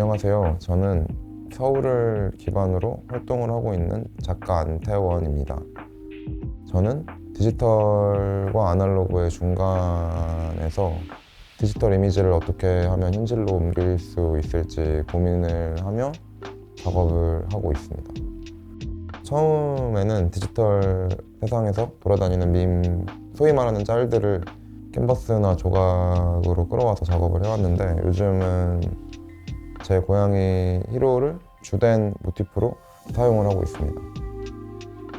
안녕하세요. 저는 서울을 기반으로 활동을 하고 있는 작가 안태원입니다. 저는 디지털과 아날로그의 중간에서 디지털 이미지를 어떻게 하면 현실로 옮길 수 있을지 고민을 하며 작업을 하고 있습니다. 처음에는 디지털 세상에서 돌아다니는 밈, 소위 말하는 짤들을 캔버스나 조각으로 끌어와서 작업을 해왔는데, 요즘은 제 고양이 히로를 주된 모티프로 사용을 하고 있습니다.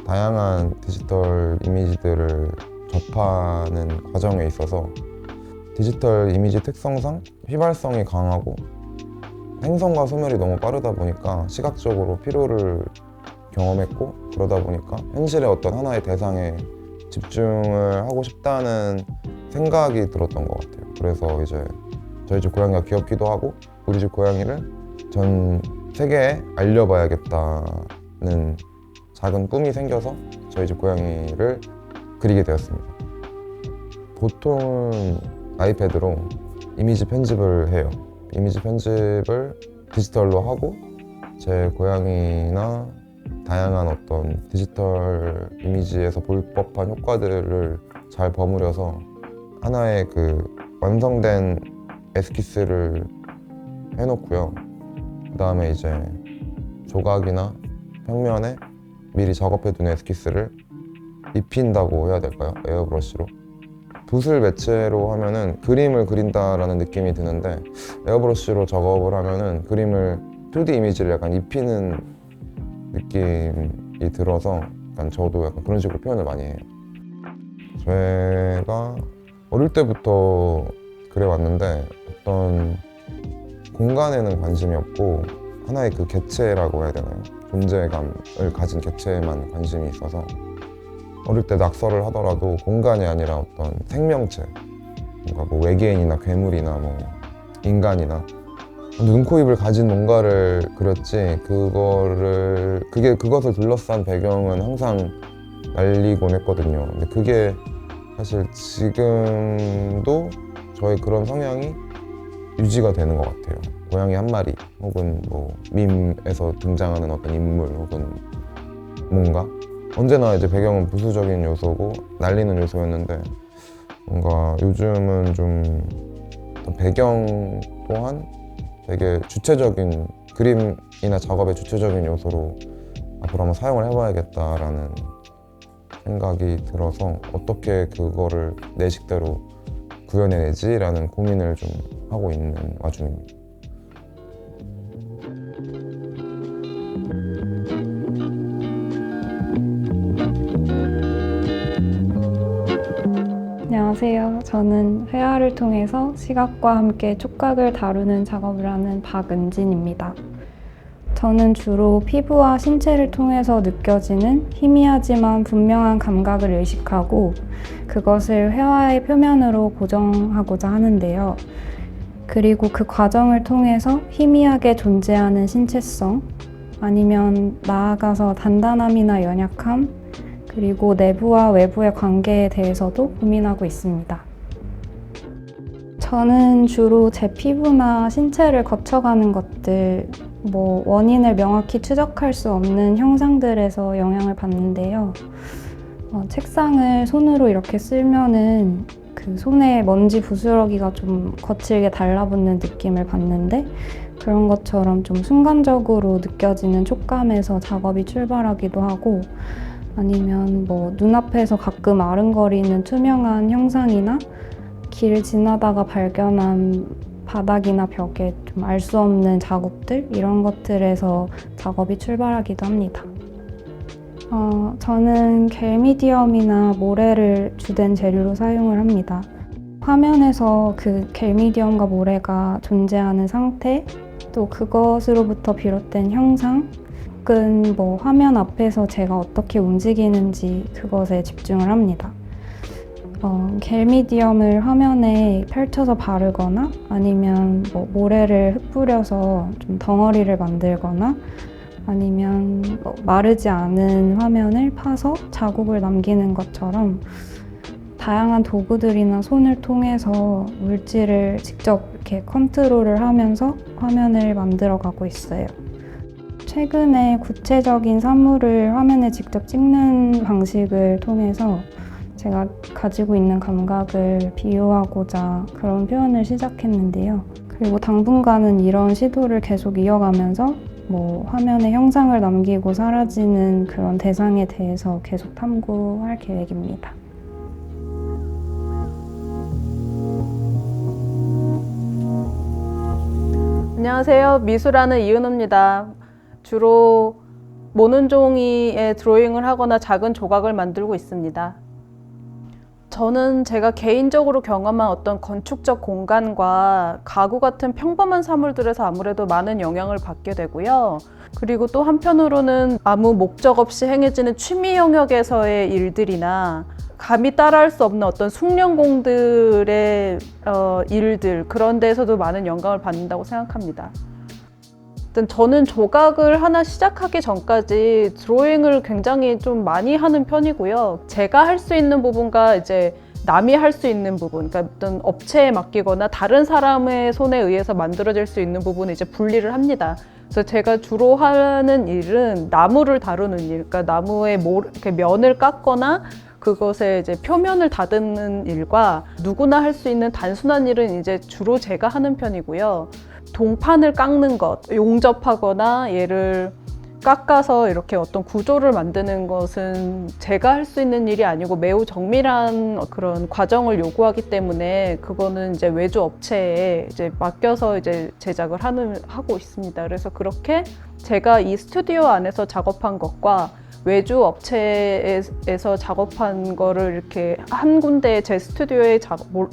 다양한 디지털 이미지들을 접하는 과정에 있어서 디지털 이미지 특성상 휘발성이 강하고 생성과 소멸이 너무 빠르다 보니까 시각적으로 피로를 경험했고, 그러다 보니까 현실의 어떤 하나의 대상에 집중을 하고 싶다는 생각이 들었던 것 같아요. 그래서 이제 저희 집 고양이가 귀엽기도 하고 우리 집 고양이를 전 세계에 알려봐야겠다는 작은 꿈이 생겨서 저희 집 고양이를 그리게 되었습니다. 보통은 아이패드로 이미지 편집을 해요. 이미지 편집을 디지털로 하고 제 고양이나 다양한 어떤 디지털 이미지에서 볼 법한 효과들을 잘 버무려서 하나의 그 완성된 에스키스를 해놓고요. 그 다음에 이제 조각이나 평면에 미리 작업해둔 에스키스를 입힌다고 해야 될까요? 에어브러쉬로. 붓을 매체로 하면은 그림을 그린다라는 느낌이 드는데, 에어브러쉬로 작업을 하면은 그림을 2D 이미지를 약간 입히는 느낌이 들어서 약간 저도 약간 그런 식으로 표현을 많이 해요. 제가 어릴 때부터 그래왔는데 어떤 공간에는 관심이 없고 하나의 그 객체라고 해야 되나요? 존재감을 가진 객체에만 관심이 있어서 어릴 때 낙서를 하더라도 공간이 아니라 어떤 생명체, 뭔가 뭐 외계인이나 괴물이나 뭐 인간이나 눈, 코, 입을 가진 뭔가를 그렸지, 그것을 둘러싼 배경은 항상 날리곤 했거든요. 근데 그게 사실 지금도 저의 그런 성향이 유지가 되는 것 같아요. 고양이 한 마리 혹은 뭐 밈에서 등장하는 어떤 인물 혹은 뭔가, 언제나 이제 배경은 부수적인 요소고 날리는 요소였는데, 뭔가 요즘은 좀 배경 또한 되게 주체적인, 그림이나 작업의 주체적인 요소로 앞으로 한번 사용을 해봐야겠다라는 생각이 들어서 어떻게 그거를 내 식대로 구현해내지라는 고민을 좀 하고 있는 와중입니다. 안녕하세요. 저는 회화를 통해서 시각과 함께 촉각을 다루는 작업을 하는 박은진입니다. 저는 주로 피부와 신체를 통해서 느껴지는 희미하지만 분명한 감각을 의식하고 그것을 회화의 표면으로 고정하고자 하는데요. 그리고 그 과정을 통해서 희미하게 존재하는 신체성, 아니면 나아가서 단단함이나 연약함, 그리고 내부와 외부의 관계에 대해서도 고민하고 있습니다. 저는 주로 제 피부나 신체를 거쳐가는 것들, 원인을 명확히 추적할 수 없는 형상들에서 영향을 받는데요. 책상을 손으로 이렇게 쓸면은 그 손에 먼지 부스러기가 좀 거칠게 달라붙는 느낌을 받는데, 그런 것처럼 좀 순간적으로 느껴지는 촉감에서 작업이 출발하기도 하고, 아니면 눈앞에서 가끔 아른거리는 투명한 형상이나 길 지나다가 발견한 바닥이나 벽에 좀 알 수 없는 자국들, 이런 것들에서 작업이 출발하기도 합니다. 저는 겔미디엄이나 모래를 주된 재료로 사용을 합니다. 화면에서 그 겔미디엄과 모래가 존재하는 상태, 또 그것으로부터 비롯된 형상, 혹은 화면 앞에서 제가 어떻게 움직이는지, 그것에 집중을 합니다. 겔미디엄을 화면에 펼쳐서 바르거나, 아니면 모래를 흩뿌려서 좀 덩어리를 만들거나, 아니면 마르지 않은 화면을 파서 자국을 남기는 것처럼 다양한 도구들이나 손을 통해서 물질을 직접 이렇게 컨트롤을 하면서 화면을 만들어가고 있어요. 최근에 구체적인 사물을 화면에 직접 찍는 방식을 통해서 제가 가지고 있는 감각을 비유하고자 그런 표현을 시작했는데요. 그리고 당분간은 이런 시도를 계속 이어가면서 화면에 형상을 남기고 사라지는 그런 대상에 대해서 계속 탐구할 계획입니다. 안녕하세요. 미술하는 이은호입니다. 주로 모는 종이에 드로잉을 하거나 작은 조각을 만들고 있습니다. 저는 제가 개인적으로 경험한 어떤 건축적 공간과 가구 같은 평범한 사물들에서 아무래도 많은 영향을 받게 되고요. 그리고 또 한편으로는 아무 목적 없이 행해지는 취미 영역에서의 일들이나 감히 따라할 수 없는 어떤 숙련공들의 일들, 그런 데에서도 많은 영감을 받는다고 생각합니다. 저는 조각을 하나 시작하기 전까지 드로잉을 굉장히 좀 많이 하는 편이고요. 제가 할 수 있는 부분과 이제 남이 할 수 있는 부분, 그러니까 어떤 업체에 맡기거나 다른 사람의 손에 의해서 만들어질 수 있는 부분을 이제 분리를 합니다. 그래서 제가 주로 하는 일은 나무를 다루는 일, 그러니까 나무의 이렇게 면을 깎거나 그것에 이제 표면을 다듬는 일과 누구나 할 수 있는 단순한 일은 이제 주로 제가 하는 편이고요. 동판을 깎는 것, 용접하거나 얘를 깎아서 이렇게 어떤 구조를 만드는 것은 제가 할 수 있는 일이 아니고 매우 정밀한 그런 과정을 요구하기 때문에 그거는 이제 외주 업체에 이제 맡겨서 이제 제작을 하고 있습니다. 그래서 그렇게 제가 이 스튜디오 안에서 작업한 것과 외주 업체에서 작업한 거를 이렇게 한 군데 제 스튜디오에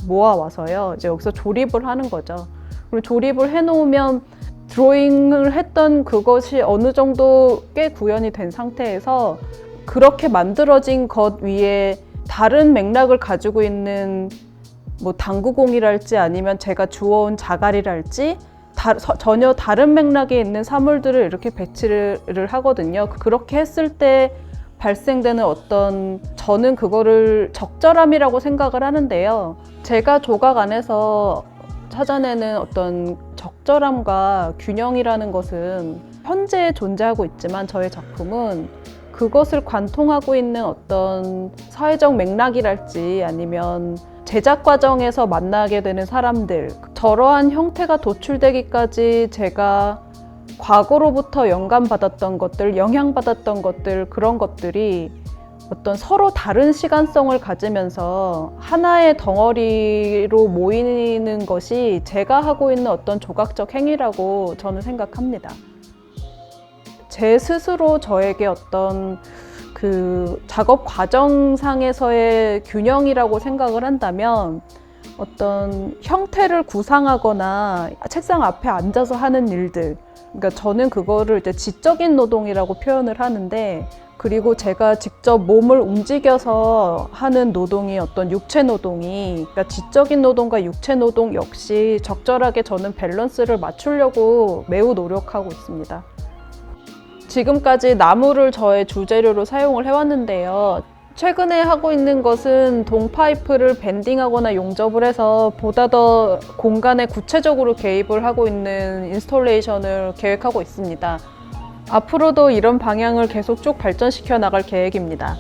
모아와서요. 이제 여기서 조립을 하는 거죠. 그리고 조립을 해놓으면 드로잉을 했던 그것이 어느 정도 꽤 구현이 된 상태에서 그렇게 만들어진 것 위에 다른 맥락을 가지고 있는 당구공이랄지 아니면 제가 주워온 자갈이랄지 전혀 다른 맥락에 있는 사물들을 이렇게 배치를 하거든요. 그렇게 했을 때 발생되는 저는 그거를 적절함이라고 생각을 하는데요. 제가 조각 안에서 찾아내는 어떤 적절함과 균형이라는 것은 현재 존재하고 있지만 저의 작품은 그것을 관통하고 있는 어떤 사회적 맥락이랄지 아니면 제작 과정에서 만나게 되는 사람들, 저러한 형태가 도출되기까지 제가 과거로부터 영감받았던 것들, 영향받았던 것들, 그런 것들이 어떤 서로 다른 시간성을 가지면서 하나의 덩어리로 모이는 것이 제가 하고 있는 어떤 조각적 행위라고 저는 생각합니다. 제 스스로 저에게 어떤 그 작업 과정상에서의 균형이라고 생각을 한다면 어떤 형태를 구상하거나 책상 앞에 앉아서 하는 일들, 그러니까 저는 그거를 이제 지적인 노동이라고 표현을 하는데, 그리고 제가 직접 몸을 움직여서 하는 노동이 어떤 육체 노동이, 그러니까 지적인 노동과 육체 노동 역시 적절하게 저는 밸런스를 맞추려고 매우 노력하고 있습니다. 지금까지 나무를 저의 주재료로 사용을 해왔는데요. 최근에 하고 있는 것은 동파이프를 밴딩하거나 용접을 해서 보다 더 공간에 구체적으로 개입을 하고 있는 인스톨레이션을 계획하고 있습니다. 앞으로도 이런 방향을 계속 쭉 발전시켜 나갈 계획입니다.